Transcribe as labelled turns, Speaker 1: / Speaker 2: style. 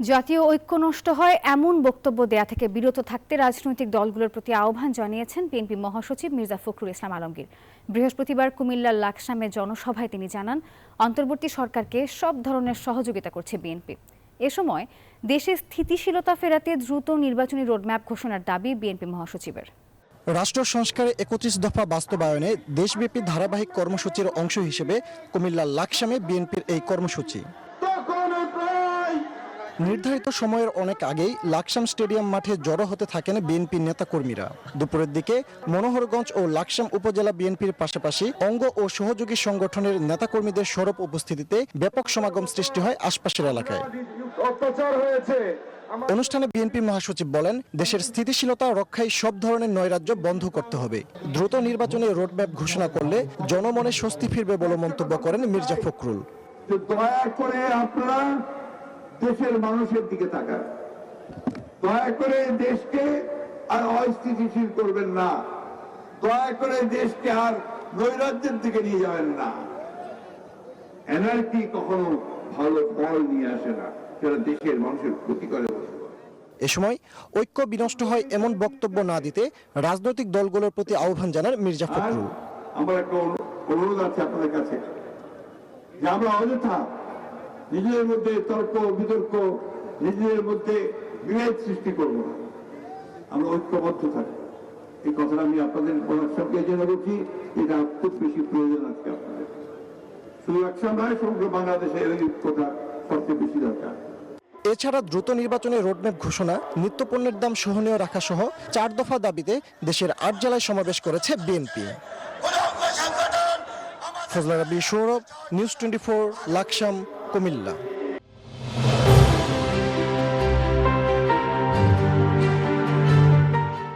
Speaker 1: জাতীয় ঐক্য নষ্ট হয় এমন বক্তব্য দেয়া থেকে বিরত থাকতে রাজনৈতিক দলগুলোর প্রতি আহ্বান জানিয়েছেন বিএনপি মহাসচিব মির্জা ফখরুল ইসলাম আলমগীর। বৃহস্পতিবার কুমিল্লার লাকসামে জনসভায় তিনি জানান, অন্তর্বর্তী সরকারকে সব ধরনের সহযোগিতা করছে বিএনপি। এ সময় দেশে স্থিতিশীলতা ফেরাতে দ্রুত নির্বাচনী রোডম্যাপ ঘোষণার দাবি বিএনপি মহাসচিবের।
Speaker 2: রাষ্ট্র সংস্কারে ৩১ দফা বাস্তবায়নে দেশব্যাপী ধারাবাহিক কর্মসূচির অংশ হিসেবে কুমিল্লার লাকসামে বিএনপির এই কর্মসূচি। নির্ধারিত সময়ের অনেক আগেই লাকসাম স্টেডিয়াম মাঠে জড়ো হতে থাকেন বিএনপির নেতাকর্মীরা। দুপুরের দিকে মনোহরগঞ্জ ও লাকসাম উপজেলা বিএনপির পাশাপাশি অঙ্গ ও সহযোগী সংগঠনের নেতাকর্মীদের সরব উপস্থিতিতে ব্যাপক সমাগম সৃষ্টি হয় আশপাশের এলাকায়। অনুষ্ঠানে বিএনপি মহাসচিব বলেন, দেশের স্থিতিশীলতা রক্ষায় সব ধরনের নৈরাজ্য বন্ধ করতে হবে। দ্রুত নির্বাচনে রোডম্যাপ ঘোষণা করলে জনমনে স্বস্তি ফিরবে বলে মন্তব্য করেন মির্জা ফখরুল।
Speaker 3: দয়া করে আপনারা দেশের মানুষের দিকে তাকান, দয়া করে দেশকে আর অস্থিতিশীল করবেন না, দয়া করে দেশকে আর নৈরাজ্যের দিকে নিয়ে যাবেন না। এনআরকি কখনো ভালো ফল নিয়ে আসে না, সেটা দেশের মানুষের ক্ষতি করে।
Speaker 2: এ সময় ঐক্য বিনষ্ট হয় এমন বক্তব্য না দিতে রাজনৈতিক দলগুলোর প্রতি আহ্বান জানান মির্জা ফখরুল।
Speaker 3: আমার একটা অনুরোধ আছে আপনাদের কাছে যে আমরা অযথা নিজেদের মধ্যে তর্ক বিতর্ক, নিজেদের মধ্যে বিভেদ সৃষ্টি করব না, আমরা ঐক্যবদ্ধ থাকি। এই কথাটা আমি আপনাদের সবকে জেনে বলছি, এটা খুব বেশি প্রয়োজন আজকে আপনাদের। শুধু একসঙ্গে নয়, সমগ্র বাংলাদেশে এই ঐক্যটা সবচেয়ে বেশি দরকার।
Speaker 2: এছাড়া দ্রুত নির্বাচনে রোডম্যাপ ঘোষণা, নিত্যপণ্যের দাম সহনীয় রাখা সহ 4 দফা দাবিতে দেশের 8 জেলায় সমাবেশ করেছে বিএনপি। ফজলা রাব্বী, সৌরভ, নিউজ 24, লাকসাম, কুমিল্লা।